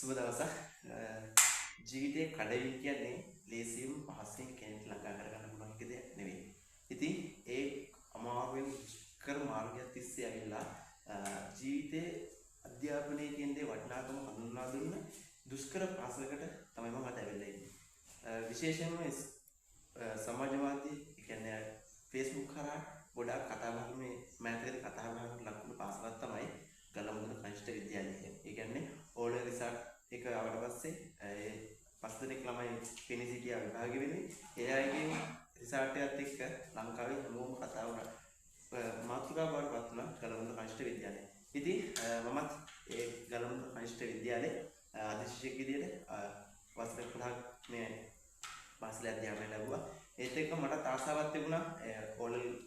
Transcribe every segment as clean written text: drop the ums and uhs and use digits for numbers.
සුබ දවසක්. ජීවිතේ කඩවි කියන්නේ ලේසියෙන් පහසෙන් කෙනෙක් ළඟා කරගන්න පුළුවන් එක දෙයක් නෙවෙයි. ඉතින් ඒ අමාරුවෙන් කර මාර්ගයක් තිස්සේ ඇවිල්ලා ජීවිතේ අධ්‍යාපනයේ කියන දේ වටිනාකම හඳුන්වා දුන්න දුෂ්කර පාසලකට තමයි මම අද ඇවිල්ලා ඉන්නේ. විශේෂයෙන්ම සමාජවාදී කියන්නේ Facebook කරා ගොඩාක් කතා බහ මේ මෑතකදී කතා බහකට ලකුණු පාසලක් තමයි ගලමුදන කනිෂ්ඨ විද්‍යාලය කියන්නේ. ඒ කියන්නේ ඕල් රිසර්ච් එක ආවට පස්සේ ඒ පස් දෙනෙක් ළමයි පෙනී සිටියා විභාගෙ වෙන්නේ. ඒ අයගේ රිසර්ච් එකත් එක්ක ලංකාවේ හැමෝම කතා වුණා. මාතෘකාව බවට පත් වුණා ගලමුදන කනිෂ්ඨ විද්‍යාලය. ඉතින් මමත් ඒ ගලමුදන කනිෂ්ඨ විද්‍යාලයේ අධිශිෂ්‍යයෙක් විදියට වසර 15ක් මේ පාසලේ අධ්‍යාපනය ලැබුවා. ඒත් එක්ක මට ආසාවක් තිබුණා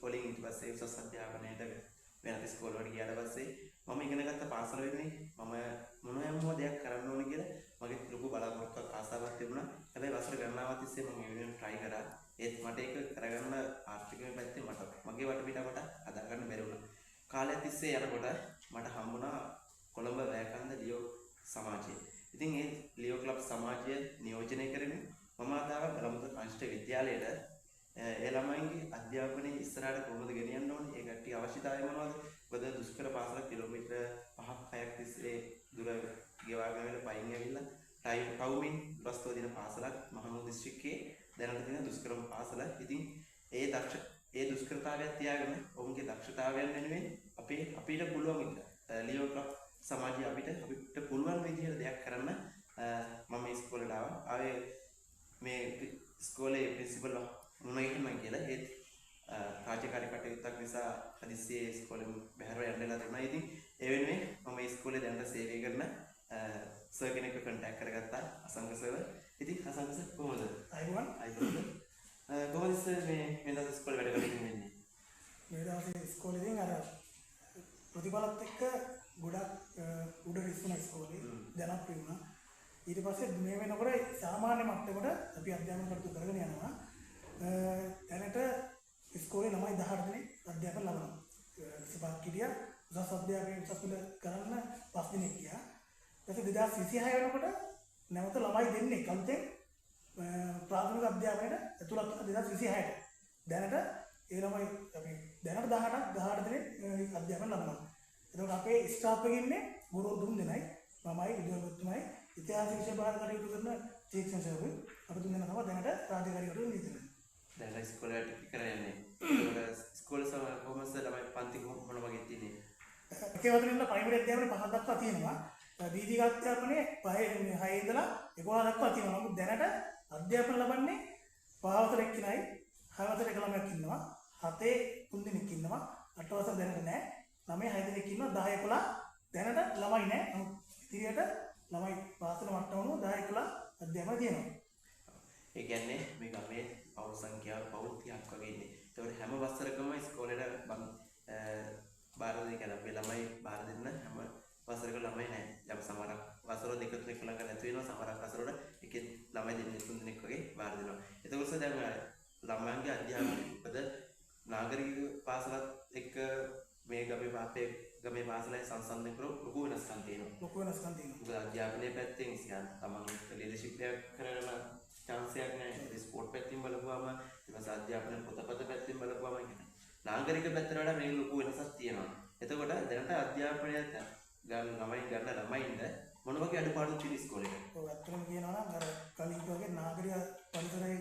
වලින් ඊට පස්සේ උසස් අධ්‍යාපනයට වෙනත් ස්කෝල වලට ගියාට පස්සේ මම ඉගෙන ගත්ත පාසල වෙන්නේ මම මොනවා දෙයක් කරන්න ඕනේ කියලා මගේ ලොකු බලාපොරොත්තුවක් ආසාවක් තිබුණා. හැබැයි වසර ගණනාවක් තිස්සේ මම ඉගෙන try කරා. ඒත් මට ඒක කරගන්න ආර්ථිකව පැත්තේ මගේ වටපිටාවට හදා ගන්න බැරි වුණා. කාලය තිස්සේ යනකොට මට හම්බුණා කොළඹ වැයකන්ද ලියෝ සමාජය. ඉතින් ඒ ලියෝ ක්ලබ් සමාජය නියෝජනය කරගෙන මම ආතාව ගලමුදන කනිෂ්ඨ විද්‍යාලයට ඒ ළමයින්ගේ අධ්‍යාපනයේ ඉස්සරහට කොහොමද ගෙනියන්න ඕනේ? ඒ කට්ටිය අවශ්‍යතාවය මොනවද? මොකද දුෂ්කර පාසලක් කිලෝමීටර් 5ක් 6ක් තිස්සේ දුර ගෙවාගෙන පයින් ඇවිල්ලා ටවුමින් බස්තෝ දින පාසලක් මහනුවර දිස්ත්‍රික්කයේ දැනට තියෙන දුෂ්කරම පාසල. ඉතින් ඒ දුෂ්කරතාවයත් තියාගෙන ඔවුන්ගේ දක්ෂතාවයන් වෙනුවෙන් අපිට පුළුවන් ලියෝ ක්ලබ් සමාජය අපිට පුළුවන් විදිහට දෙයක් කරන්න මම ඉස්කෝලේට ආවේ. මේ ඉස්කෝලේ ප්‍රින්සිපල් මොනවද කියලා ඒත් රාජකාරී කටයුත්තක් නිසා හදිස්සියේ ඉස්කෝලේ බැහැර යන්න වෙලා තිබුණා. ඉතින් ඒ වෙනුවෙන් මම ඉස්කෝලේ දැනට සේවය කරන සර් කෙනෙක්ව කන්ටැක්ට් කරගත්තා, අසංක සර්. ඉතින් අසංක සර් කොහොමද? අයිබෝන්. කොහොමද සර් මේ දවස් ඉස්කෝලේ වැඩ කරගෙන ඉන්නේ? මේ දවසේ ඉස්කෝලේෙන් අර ප්‍රතිඵලත් එක්ක ගොඩක් උඩ ඉස්කෝලේ ජනප්‍රිය වුණා. ඊට පස්සේ මේ වෙනකොට සාමාන්‍ය මට්ටමකට අපි අධ්‍යාපන කටයුතු කරගෙන යනවා. දැනට ඉස්කෝලේ ළමයි 18 දෙනෙක් අධ්‍යාපන ලබනවා. 25ක් කිරියා උසස් අධ්‍යාපනයේ උසස් පෙළ කරන්න 5 දෙනෙක් ගියා. ඊට 2026 වෙනකොට නැවත ළමයි දෙන්නෙක් අලුතෙන් ප්‍රාථමික අධ්‍යාපනයට ඇතුළත් වෙන 2026ට. දැනට ඒ ළමයි අපි දැනට 18 දෙනෙක් අධ්‍යාපන ලබනවා. එතකොට අපේ ස්ටාෆ් එකේ ඉන්නේ ගුරු 3 දෙනයි. මමයි විද්‍යාවතුමයි ඉතිහාස විෂය බාර කටයුතු කරන ශික්ෂණ සේවකයෝ අපි තුන් දෙනා තමයි දැනට රාජකාරී කටයුතු නියුත් දැන් ඉස්කෝලේට කරන්නේ. ඉස්කෝලේ කොහොමද ළමයි පන්ති මොන වගේ තියෙන්නේ? එකේ වතුන ඉන්න ප්‍රයිමරි අධ්‍යාපනය 5ක් දක්වා තියෙනවා. දීදික අධ්‍යාපනයේ 6 ඉඳලා 11 දක්වා තියෙනවා. නමුත් දැනට අධ්‍යාපන ලබන්නේ 5 වසර එක්කිනයි 6 වසර එක ළමයක් ඉන්නවා. 7 3 දෙනෙක් ඉන්නවා. 8 වසර දැනට නැහැ. 9 6 දෙනෙක් ඉන්නවා. 10 11 දැනට ළමයි නැහැ. නමුත් ඉතිරියට ළමයි පාසල මට්ටම 10 11 අධ්‍යාපන තියෙනවා. ඒ කියන්නේ මේ ගමේ පවුල් සංඛ්‍යාව පවුල් 30ක් වගේ ඉන්නේ. ඒතකොට හැම වසරකම ඉස්කෝලේට බාර දෙන්න කියලා අපේ ළමයි බාර දෙන්න හැම වසරක ළමයි නැහැ. යම් සමහරක් වසර දෙක තුනක ළඟ නැති වෙනවා. සමහරක් වසරවල එකේ ළමයි දෙන්නේ තුන් දෙනෙක් වගේ බාර දෙනවා. එතකොට දැන් ළමයන්ගේ අධ්‍යාපනය මොකද නාගරික පාසලත් එක්ක මේ ගමේ පාසලයි සංසන්දනය කරලා ලොකු වෙනස්කම් තියෙනවා. මොකද අධ්‍යාපනයේ පැත්තෙන් ඉතින් තමන්ගේ ලීඩර්ෂිප් එක කරන chance එකක් නැහැ. ස්පෝර්ට් පැත්තෙන් බලපුවාම ඊට අධ්‍යාපන පොතපත පැත්තෙන් බලපුවාම කියන්නේ නාගරික පැත්තට වඩා මේ ලොකු වෙනසක් තියෙනවා. එතකොට දැනට අධ්‍යාපනය ගන්න ළමයින්ද මොන වගේ අඩුපාඩු තියෙන ඉස්කෝලේට? ඔව් ඇත්තටම කියනවා නම් අර කලින් වගේ නාගරික පරිසරයේ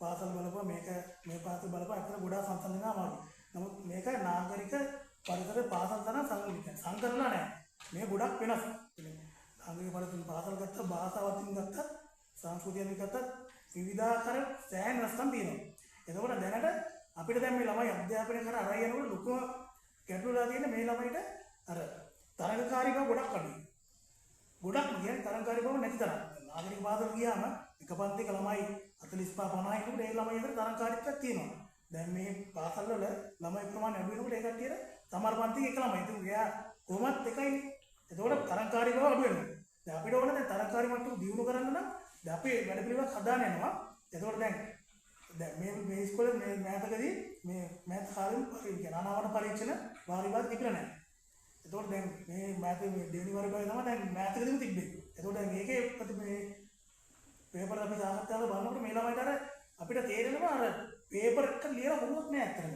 පාසල් බලපුවා මේ පාසල් බලපුවා ඇත්තට ගොඩාක් සංසන්දනය අමාරුයි. නමුත් මේක නාගරික පරිසර පාසල් තරම් සංකරලා නැහැ. මේ ගොඩක් වෙනස්. නාගරික පරිසර පාසල් ගත්ත භාෂාවකින් ගත්ත සංස්කෘතියෙන් ගත්ත විවිධාකාර සෑහෙන වෙනස්කම් තියෙනවා. එතකොට දැනට අපිට දැන් මේ ළමයි අධ්‍යාපනය කරන අරයි යනකොට ලොකුම ගැටලුවලා තියෙන මේ ළමයිට අර තරඟකාරීකම ගොඩක් අඩුයි. ගොඩක් කියන්නේ තරඟකාරීකම නැති තරම්. නාගරික පාසල් ගියාම එක පන්තික ළමයි 45 50 ඉන්නකොට ඒ ළමයි අතර තරඟකාරීත්වයක් තියෙනවා. දැන් මේ පාසල් වල ළමයි ප්‍රමාණය අඩු වෙනකොට ඒ කට්ටියට සමහර පන්තික එක ළමයි. ඉතින් එයා කොහොමත් එකයිනේ. එතකොට තරඟකාරීකම අඩු වෙනවා. දැන් අපිට ඕන දැන් තරඟකාරී මට්ටම දියුණු කරන්න නම් දැන් අපේ වැඩ පිළිවෙලක් හදාගෙන යනවා. එතකොට දැන් මේ ඉස්කෝලේ මේ මෑතකදී මේ මෑත කාලෙම අනාවරණ පරීක්ෂණ වාරිවාද තිබුණා නැහැ. එතකොට දැන් මේ මෑතකදී මේ දෙවෙනි වර්ගය තමයි දැන් මෑතකදීම තිබ්බේ. එතකොට දැන් මේකේ තාත්තලා බලනකොට මේ ළමයිට අර අපිට තේරෙනවා අර පේපර් එක ලියලා හොරුවක් නෑ ඇත්තටම.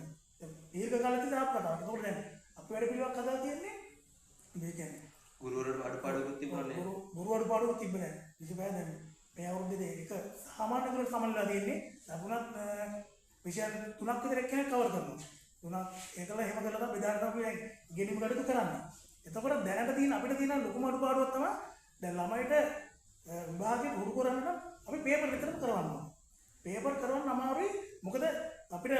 දීර්ඝ කාලෙක දාපු කතාවක්. ඒකෝට දැන් අපි වැඩ පිළිවෙලක් හදලා තියෙන්නේ මේ කියන්නේ ගුරුවරට අඩුපාඩුවක් තිබුණා නේ. ගුරු අඩුපාඩුවක් තිබ්බේ නෑ. විශේෂයෙන් දැන් මේ අවුරුද්දේ එක සාමාන්‍ය ගුරුවරට සමන්ලා තියෙන්නේ. ලැබුණත් විෂය 3ක් විතර එක්කෙනෙක් කවර් කරනවා. 3ක් ඒකල එහෙම කරලා තමයි බෙදාගෙන අපි ගෙනිම කටයුතු කරන්නේ. එතකොට දැනට තියෙන අපිට තියෙන ලොකුම අඩුපාඩුවක් තමයි දැන් ළමයිට විභාගයේ උරු කරන්න නම් අපි පේපර් විතරක් කරවන්න ඕනේ. පේපර් කරවන්න අමාරුයි. මොකද අපිට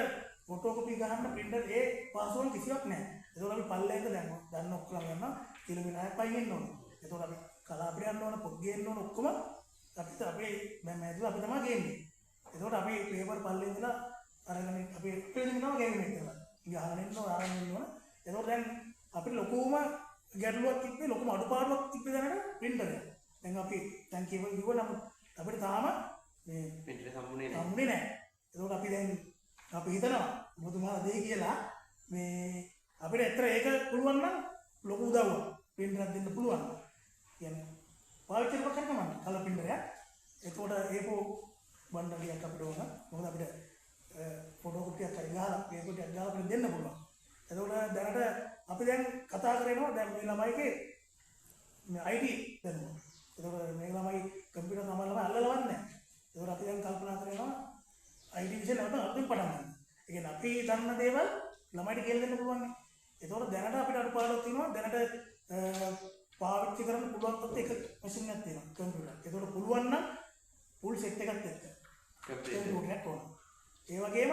ෆොටෝකොපි ගහන්න printer ඒ පාසුවන් කිසිවක් නැහැ. ඒකෝට අපි පල්ලෙන්ද දැන් ගන්න ඔක්කොම යනවා කිලෝමීටර් 6ක් එන්න ඕනේ. ඒකෝට අපි කලාපිට යන්න ඕන පොත් ගේන්න ඕන ඔක්කොම අපිට අපේ දැන් මේක අපි තමයි ගේන්නේ. ඒකෝට අපි පේපර් පල්ලෙන් ඉඳලා අරගෙන අපි ප්‍රතිදිනම ගේන්නේ කියලා. ගහගෙන ඉන්නවා. ඒකෝට දැන් අපිට ලොකුම ගැටලුවක් තිබ්බේ ලොකුම අඩුපාඩුවක් තිබ්බේ දැනට printer එක. දැන් අපි දැන් කිව්ව නම් අපිට තාම මේ printer සම්මුනේ නැහැ. ඒකෝට අපි දැන් අපි හිතනවා මොකදමාලා දෙයි කියලා මේ අපිට ඇත්තට ඒක පුළුවන් නම් ලොකු උදව්වක් printer එකක් දෙන්න පුළුවන්. කියන්නේ පාවිච්චි කරන්න කමන්න කලර් printer එකක්. ඒකෝට ඒකෝ බණ්ඩලියක් අපිට ඕන. මොකද අපිට ෆොටෝකොපි එකක් ගහලා පේපර් එකක් ගහලා අපිට දෙන්න පුළුවන්. එතකොට දැනට අපි දැන් කතා කරනවා දැන් මේ ළමයිගේ මේ IT දැනුම. එතකොට මේ ළමයි කම්පියුටර් සමාන ළමයි අල්ලලවන්නේ නැහැ. එතකොට අපි දැන් කල්පනා කරනවා IT විෂය නැවත අලුතින් පටන් ගන්න. ඒ කියන්නේ අපි දන්න දේවල් ළමයිට කියලා දෙන්න පුළුවන් නේ. එතකොට දැනට අපිට අඩුපාඩුවක් තියෙනවා. දැනට පාවිච්චි කරන්න පුළුවන් තත් එක මැෂින් එකක් තියෙනවා කම්පියුටර්. එතකොට පුළුවන් නම් ෆුල් සෙට් එකක් එක්ක කම්පියුටර් එකක් ඕන. ඒ වගේම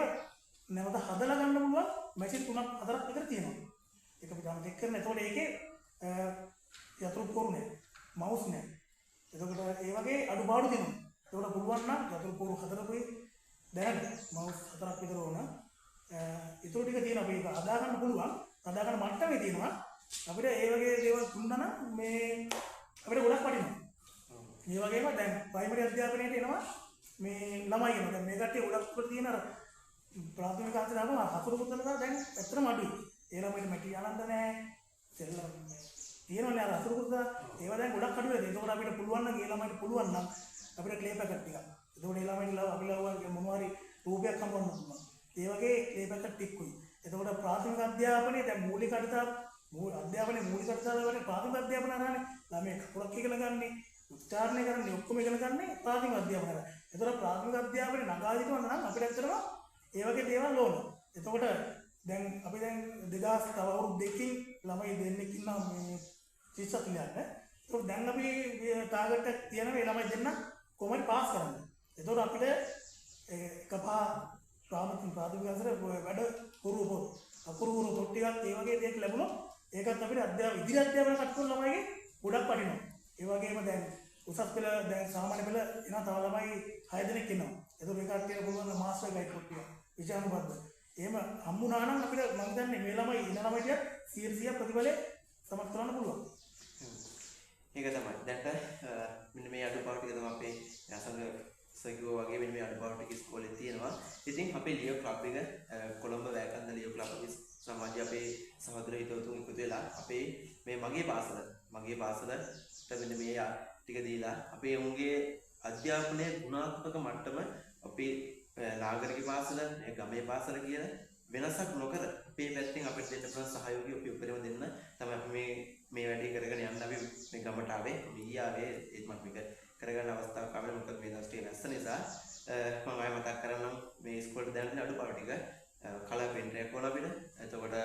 නැවත හදලා ගන්න පුළුවන් මැෂින් 3ක් 4ක් විතර තියෙනවා. ඒක අපි ගන්න චෙක් කරන. එතකොට ඒකේ යතුරු පොරු නෑ, මවුස් නෑ. එතකොට ඒ වගේ අඩුපාඩු තියෙනවා. එතකොට පුළුවන් නම් යතුරු පොරු හදලා දැනට මවුස් 4ක් විතර ඕන. ඊටු ටික තියෙන අපි ඒක හදා ගන්න පුළුවන්. හදා ගන්න මට්ටමේ තියෙනවා. අපිට ඒ වගේ දේවල් දුන්නා නම් මේ අපිට ගොඩක් වටිනවා. මේ වගේම දැන් ප්‍රයිමරි අධ්‍යාපනයේට එනවා මේ ළමයි එනවා. දැන් මේ කට්ටිය ගොඩක් උඩ තියෙන අර ප්‍රාථමික අධ්‍යාපන හතුරු පුතලක දැන් ඇත්තටම අඩුයි. ඒ ළමයිට මැටි ආනන්ද නැහැ. සෙල්ලම් තියෙනවනේ අර හතුරු පුතල ඒවා දැන් ගොඩක් අඩු වෙලා. ඒකෝට අපිට පුළුවන් නම් ඒ ළමයිට පුළුවන් නම් අපිට ක්ලේ පැකට් ටිකක්. ඒකෝට ඒ ළමයිට අපි ලව්වා මොනවා හරි රූපයක් හම්බවන්න පුළුවන්. ඒ වගේ ක්ලේ පැකට් ටිකකුයි. ඒකෝට ප්‍රාථමික අධ්‍යාපනයේ දැන් මූලික අධ්‍යාපනයේ මූලික අධ්‍යාපනයේ ප්‍රාථමික අධ්‍යාපන අරන්නේ ළමයි කකුලක් ඉගෙන ගන්නේ උච්චාරණය කරන්නේ ඔක්කොම ඉගෙන ගන්නේ ප්‍රාථමික අධ්‍යාපනය. ඒතර ප්‍රාථමික අධ්‍යාපනයේ නගා දිනවන්න නම් අපිට ඇත්තටම ඒ වගේ දේවල් ඕන. එතකොට දැන් අපි දැන් 2000 තව අවුරුදු දෙකකින් ළමයි දෙන්නෙක් ඉන්නවා මේ ශිෂ්‍යත් ලියන්න. ඒක දැන් අපි ටාගට් එකක් තියන මේ ළමයි දෙන්න කොහොමද පාස් කරන්නේ. එතකොට අපිට එකපා ප්‍රාථමික අංශවල වැඩ පුරුදු අකුරු පොත් ටිකක් ඒ වගේ දේක් ලැබුණොත් ඒකත් අපිට ඉදිරි අධ්‍යාපන කටයුතු ළමයිගේ ගොඩක් වටිනවා. ඒ වගේම දැන් උසස් පෙළ දැන් සාමාන්‍ය පෙළ එනවා තව ළමයි 6 දෙනෙක් ඉන්නවා. ඒතකොට ඒකට තියෙන පුළුවන් මාස්ටර් ගයිඩ් පොත් ටික විෂයානුබද්ධ. එහෙම හම්බුනා නම් අපිට මම හිතන්නේ මේ ළමයි ඉන්න ළමයිට 100% ප්‍රතිඵලය සමත් කරන්න පුළුවන්. ඒක තමයි. දැන්ට මෙන්න මේ අඩුපාඩු ටික තමයි අපේ යසඟ සගියෝ වගේ මෙන්න මේ අඩුපාඩු ටික ඉස්කෝලේ තියෙනවා. ඉතින් අපේ ලියෝ ක්ලබ් එක කොළඹ වැයකන්ද ලියෝ ක්ලබ් එක සමාජය අපේ සහෝදර හිතවතුන් එකතු වෙලා අපේ මේ මගේ පාසලට මෙන්න මේ ටික දීලා අපේ උන්ගේ අධ්‍යාපනයේ ගුණාත්මක මට්ටම අපේ නාගරික පාසල, ගමේ පාසල කියන වෙනසක් නොකර අපේ පැත්තෙන් අපිට දෙන්න පුළුවන් සහයෝගය අපි උපරිම දෙන්න තමයි අපි මේ වැඩේ කරගෙන යන්න අපි මේ ගමට ආවේ. ඊයාවේ ඒත් මම මේක කරගන්න අවස්ථාවක් ආවල මොකද මේ දවස් ටික නැස්ස නිසා මම ආයෙ මතක් කරන්නම් මේ ඉස්කෝලේට දැනගෙන අඩුපාඩු ටික කලර් පෙන් එකක් ඕන අපිට. එතකොට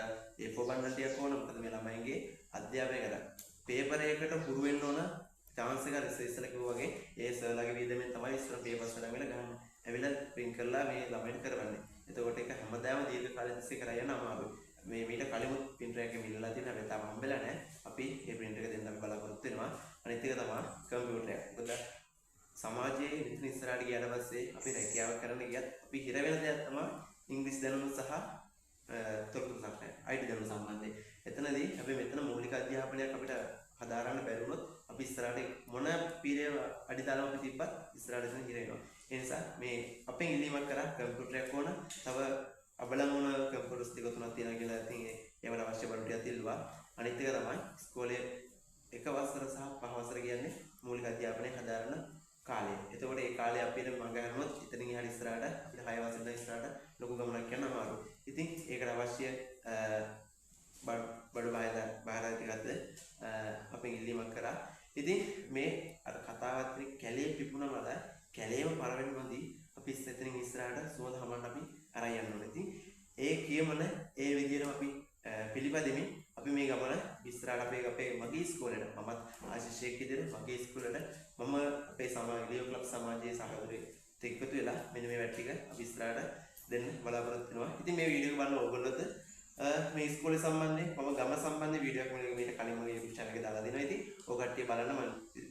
ඒ පොබන්නල් ටිකක් ඕන. මොකද මේ ළමයින්ගේ අධ්‍යාපනය කරා පේපර් එකකට පුරු වෙන්න ඕන chance එක ඉස්සෙල්ලා කිව්වා වගේ ඒ සර්ලාගේ වීදමෙන් තමයි ඉස්සර පේපර්ස් වල ගන්න. ඇවිල්ලා print කරලා මේ ළමයින්ට කරවන්නේ. එතකොට ඒක හැමදාම දීර්ඝ කාලයක් තිස්සේ කරා යන අමාරුයි. මේ මීට කලින් printer එකේ මිලලා තියෙන හැබැයි තාම හම්බෙලා නැහැ. අපි මේ printer එක දෙන්න අපි බලාපොරොත්තු වෙනවා. අනිත් එක තමයි කම්පියුටර් එක. මොකද සමාජයේ මෙතන ඉස්සරහට ගියාට පස්සේ අපි රැකියාව කරන්න ගියත් අපි හිර වෙන දෙයක් තමයි ඉංග්‍රීසි දැනුම සහ තොරතුරු සම්ප්‍රදාය IT දැනුම සම්බන්ධයෙන්. එතනදී අපි මෙතන මූලික අධ්‍යාපනයක් අපිට හදාරන්න බැරි වුණොත් අපි ඉස්සරහට මොන පීරිය අඩිතාලම අපි තිබ්බත් ඉස්සරහට එතන හිර වෙනවා. ඒ නිසා මේ අපෙන් ඉල්ලීමක් කරා කම්පියුටර් එකක් ඕන. තව අබලන් වුණ කම්පියුටර්ස් ටික තුනක් තියෙනවා කියලා ඉතින් ඒවට අවශ්‍ය බඩු ටිකක් තිල්වා. අනිත් එක තමයි ඉස්කෝලේ එක වසර සහ පහ වසර කියන්නේ මූලික අධ්‍යාපනය හදාරන කාලය. එතකොට ඒ කාලේ කාලේ අපිට මඟ හරනොත් එතනින් එහාට ඉස්සරහට අපිට 6 වසරේ ඉඳන් ඉස්සරහට ලොකු ගමනක් යන්න අමාරු. ඉතින් ඒකට අවශ්‍ය බඩු බාහිර ටිකත් අපි ඉල්ලීමක් කරා. ඉතින් මේ අර කතාවත් කැලේ පිපුණා වල කැලේම පරවෙන්න මදි අපි එතනින් ඉස්සරහට සුවඳ හමන්න අපි අරන් යන්න ඕනේ. ඉතින් ඒ කියමන ඒ විදිහටම අපි පිළිපැදෙමින් අපි මේ ගමන ඉස්සරහට අපේ මගේ ඉස්කෝලේට මමත් ආශිෂ්‍යයක් විදිහට මගේ ඉස්කෝලේට මම අපේ සමාජ ලියෝ ක්ලබ් සමාජයේ සහෝදරයෙක් එකතු වෙලා මෙන්න මේ වැඩ ටික අපි ඉස්සරහට දෙන්න බලාපොරොත්තු වෙනවා. ඉතින් මේ වීඩියෝ එක බලන ඕගොල්ලොත් මේ ඉස්කෝලේ සම්බන්ධයෙන් මම ගම සම්බන්ධ වීඩියෝ එකක් මීට කලින් මගේ YouTube channel එකේ දාලා දෙනවා. ඉතින් ඔය කට්ටිය බලන්න මම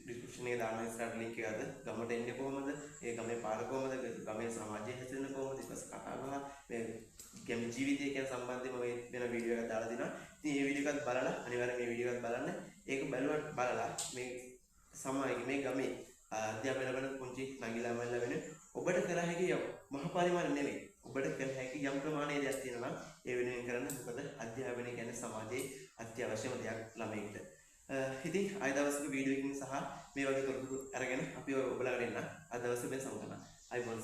description එකේ දානවා ඉස්සරහට link එක අද ගමට එන්නේ කොහොමද? ඒ ගමේ පාර කොහොමද? ගමේ සමාජයේ හැදෙන්නේ කොහොමද? ඊට පස්සේ කතා බහ මේ ගම ජීවිතය කියන සම්බන්ධයෙන් මම වෙන වීඩියෝ එකක් දාලා දෙනවා. ඉතින් මේ වීඩියෝ එකත් බලලා අනිවාර්යෙන් මේ වීඩියෝ එකත් බලන්න. ඒක බලලා මේ සමාජයේ මේ ගමේ අධ්‍යාපන ලබන පුංචි නගිලා මල්ලා වෙන ඔබට කර හැකි මහ පරිමාණ නෙවෙයි. ඔබට කර හැකි යම් ප්‍රමාණයක් දෙයක් තියෙනවා නම් ඒ වෙනුවෙන් කරන්න. මොකද අධ්‍යාපනය කියන්නේ සමාජයේ අත්‍යවශ්‍යම දෙයක් ළමයින්ට. ඉතින් අද දවසේ වීඩියෝ එකකින් සහ මේ වගේ තොරතුරු අරගෙන අපි ඔයගොල්ලන්ට එන්න අද දවසේ වෙන සමුගන්න. අයිබෝන්.